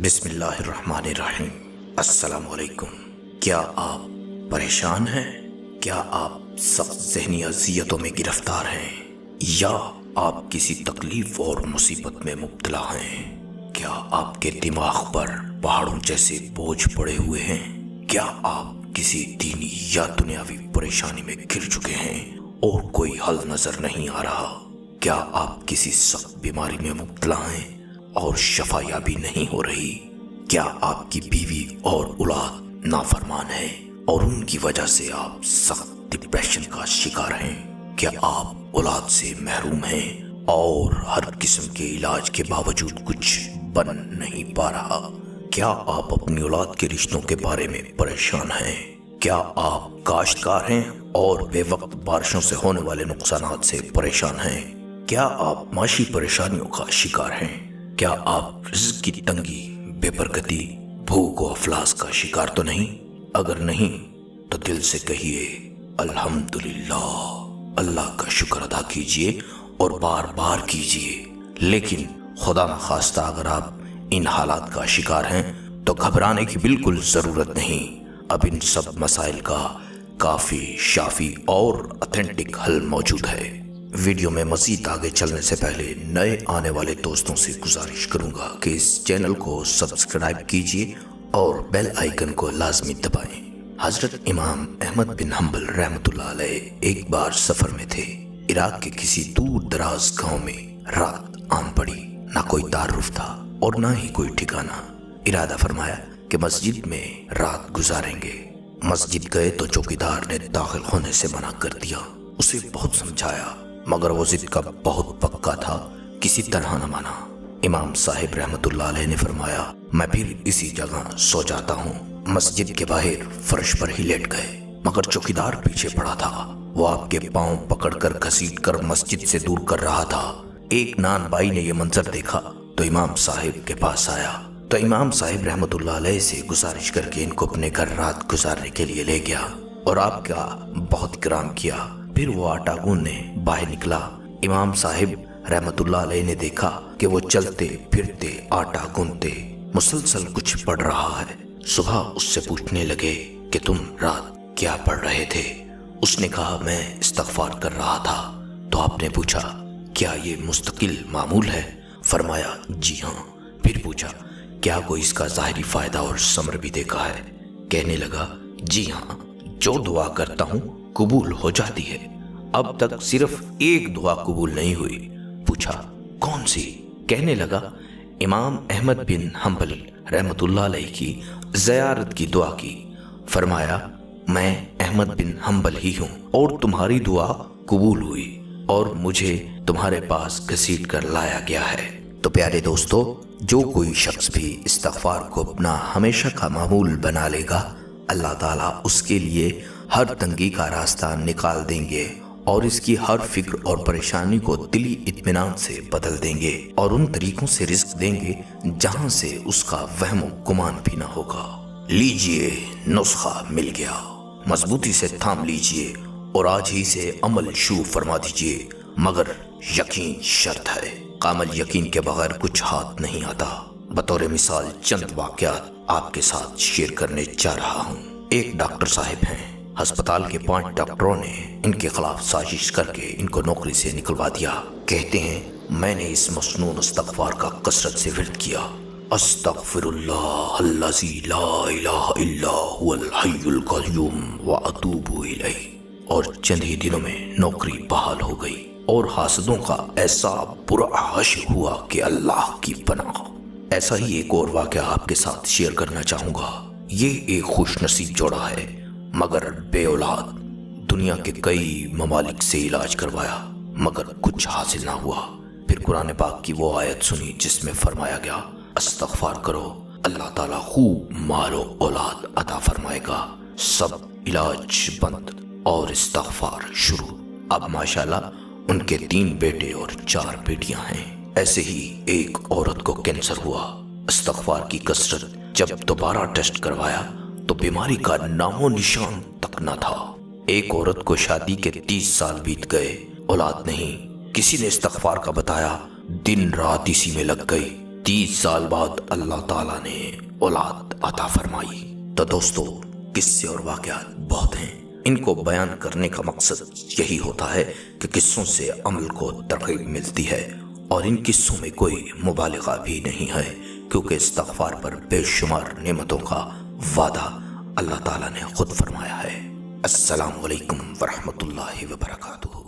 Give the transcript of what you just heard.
بسم اللہ الرحمن الرحیم۔ السلام علیکم۔ کیا آپ پریشان ہیں؟ کیا آپ سخت ذہنی اذیتوں میں گرفتار ہیں یا آپ کسی تکلیف اور مصیبت میں مبتلا ہیں؟ کیا آپ کے دماغ پر پہاڑوں جیسے بوجھ پڑے ہوئے ہیں؟ کیا آپ کسی دینی یا دنیاوی پریشانی میں گر چکے ہیں اور کوئی حل نظر نہیں آ رہا؟ کیا آپ کسی سخت بیماری میں مبتلا ہیں اور شفا یابی نہیں ہو رہی؟ کیا آپ کی بیوی اور اولاد نافرمان ہے اور ان کی وجہ سے آپ سخت ڈپریشن کا شکار ہیں؟ کیا آپ اولاد سے محروم ہیں اور ہر قسم کے علاج کے باوجود کچھ بن نہیں پا رہا؟ کیا آپ اپنی اولاد کے رشتوں کے بارے میں پریشان ہیں؟ کیا آپ کاشتکار ہیں اور بے وقت بارشوں سے ہونے والے نقصانات سے پریشان ہیں؟ کیا آپ معاشی پریشانیوں کا شکار ہیں؟ کیا آپ رزق کی تنگی، بے برکتی، بھوک و افلاس کا شکار تو نہیں؟ اگر نہیں تو دل سے کہیے الحمدللہ، اللہ کا شکر ادا کیجئے اور بار بار کیجئے۔ لیکن خدا نخواستہ اگر آپ ان حالات کا شکار ہیں تو گھبرانے کی بالکل ضرورت نہیں۔ اب ان سب مسائل کا کافی، شافی اور اتھینٹک حل موجود ہے۔ ویڈیو میں مزید آگے چلنے سے پہلے نئے آنے والے دوستوں سے گزارش کروں گا کہ اس چینل کو سبسکرائب کیجئے اور بیل آئیکن کو لازمی دبائیں۔ حضرت امام احمد بن حنبل رحمۃ اللہ علیہ ایک بار سفر میں تھے۔ عراق کے کسی دور دراز گاؤں میں رات آن پڑی۔ نہ کوئی تعارف تھا اور نہ ہی کوئی ٹھکانہ۔ ارادہ فرمایا کہ مسجد میں رات گزاریں گے۔ مسجد گئے تو چوکیدار نے داخل ہونے سے منع کر دیا۔ اسے بہت سمجھایا مگر وہ ضد کا بہت پکا تھا، کسی طرح نہ مانا۔ امام صاحب رحمت اللہ علیہ نے فرمایا میں پھر اسی جگہ سو جاتا ہوں۔ مسجد کے باہر فرش پر ہی لیٹ گئے مگر چوکیدار پیچھے پڑا تھا۔ وہ آپ کے پاؤں پکڑ کر گھسیٹ کر مسجد سے دور کر رہا تھا۔ ایک نان بائی نے یہ منظر دیکھا تو امام صاحب کے پاس آیا تو امام صاحب رحمت اللہ علیہ سے گزارش کر کے ان کو اپنے گھر رات گزارنے کے لیے لے گیا اور آپ کا بہت اکرام کیا۔ پھر وہ آٹا گوندنے باہر نکلا۔ امام صاحب رحمت اللہ علیہ نے دیکھا کہ وہ چلتے پھرتے آٹا گوندتے مسلسل کچھ پڑھ رہا ہے۔ صبح اس سے پوچھنے لگے کہ تم رات کیا پڑھ رہے تھے؟ اس نے کہا میں استغفار کر رہا تھا۔ تو آپ نے پوچھا کیا یہ مستقل معمول ہے؟ فرمایا جی ہاں۔ پھر پوچھا کیا کوئی اس کا ظاہری فائدہ اور ثمر بھی دیکھا ہے؟ کہنے لگا جی ہاں، جو دعا کرتا ہوں قبول ہو جاتی ہے۔ اب تک صرف ایک دعا قبول نہیں ہوئی۔ پوچھا کون سی؟ کہنے لگا امام احمد بن حنبل رحمت اللہ علیہ کی زیارت کی دعا کی۔ فرمایا میں احمد بن حنبل ہی ہوں اور تمہاری دعا قبول ہوئی اور مجھے تمہارے پاس گھسیٹ کر لایا گیا ہے۔ تو پیارے دوستو، جو کوئی شخص بھی استغفار کو اپنا ہمیشہ کا معمول بنا لے گا، اللہ تعالیٰ اس کے لیے ہر تنگی کا راستہ نکال دیں گے اور اس کی ہر فکر اور پریشانی کو دلی اطمینان سے بدل دیں گے اور ان طریقوں سے رزق دیں گے جہاں سے اس کا وہم و گمان بھی نہ ہوگا۔ لیجئے، نسخہ مل گیا، مضبوطی سے تھام لیجئے اور آج ہی سے عمل شروع فرما دیجئے، مگر یقین شرط ہے۔ کامل یقین کے بغیر کچھ ہاتھ نہیں آتا۔ بطور مثال چند واقعات آپ کے ساتھ شیئر کرنے جا رہا ہوں۔ ایک ڈاکٹر صاحب ہیں، ہسپتال کے 5 ڈاکٹروں نے ان کے خلاف سازش کر کے ان کو نوکری سے نکلوا دیا۔ کہتے ہیں میں نے اس مسنون استغفار کا کثرت سے ورد کیا، استغفر اللہ الذی لا الہ الا هو الحی القیوم واتوب الیہ، اور چند ہی دنوں میں نوکری بحال ہو گئی اور حاسدوں کا ایسا برا حشر ہوا کہ اللہ کی پناہ۔ ایسا ہی ایک اور واقعہ آپ کے ساتھ شیئر کرنا چاہوں گا۔ یہ ایک خوش نصیب جوڑا ہے مگر بے اولاد۔ دنیا کے کئی ممالک سے علاج کروایا مگر کچھ حاصل نہ ہوا۔ پھر قرآن پاک کی وہ آیت سنی جس میں فرمایا گیا استغفار کرو، اللہ تعالیٰ خوب مال و اولاد عطا فرمائے گا۔ سب علاج بند اور استغفار شروع۔ اب ماشاءاللہ ان کے 3 بیٹے اور 4 بیٹیاں ہیں۔ ایسے ہی ایک عورت کو کینسر ہوا۔ استغفار کی کثرت، جب دوبارہ ٹیسٹ کروایا تو بیماری کا نام و نشان تک نہ تھا۔ ایک عورت کو شادی کے 30 سال بیت گئے، اولاد نہیں۔ کسی نے استغفار کا بتایا، دن رات اسی میں لگ گئی، 30 سال بعد اللہ تعالیٰ نے اولاد عطا فرمائی۔ تو دوستو، قصے اور واقعات بہت ہیں، ان کو بیان کرنے کا مقصد یہی ہوتا ہے کہ قصوں سے عمل کو ترغیب ملتی ہے، اور ان قصوں میں کوئی مبالغہ بھی نہیں ہے، کیونکہ استغفار پر بے شمار نعمتوں کا وعدہ اللہ تعالیٰ نے خود فرمایا ہے۔ السلام علیکم ورحمۃ اللہ وبرکاتہ۔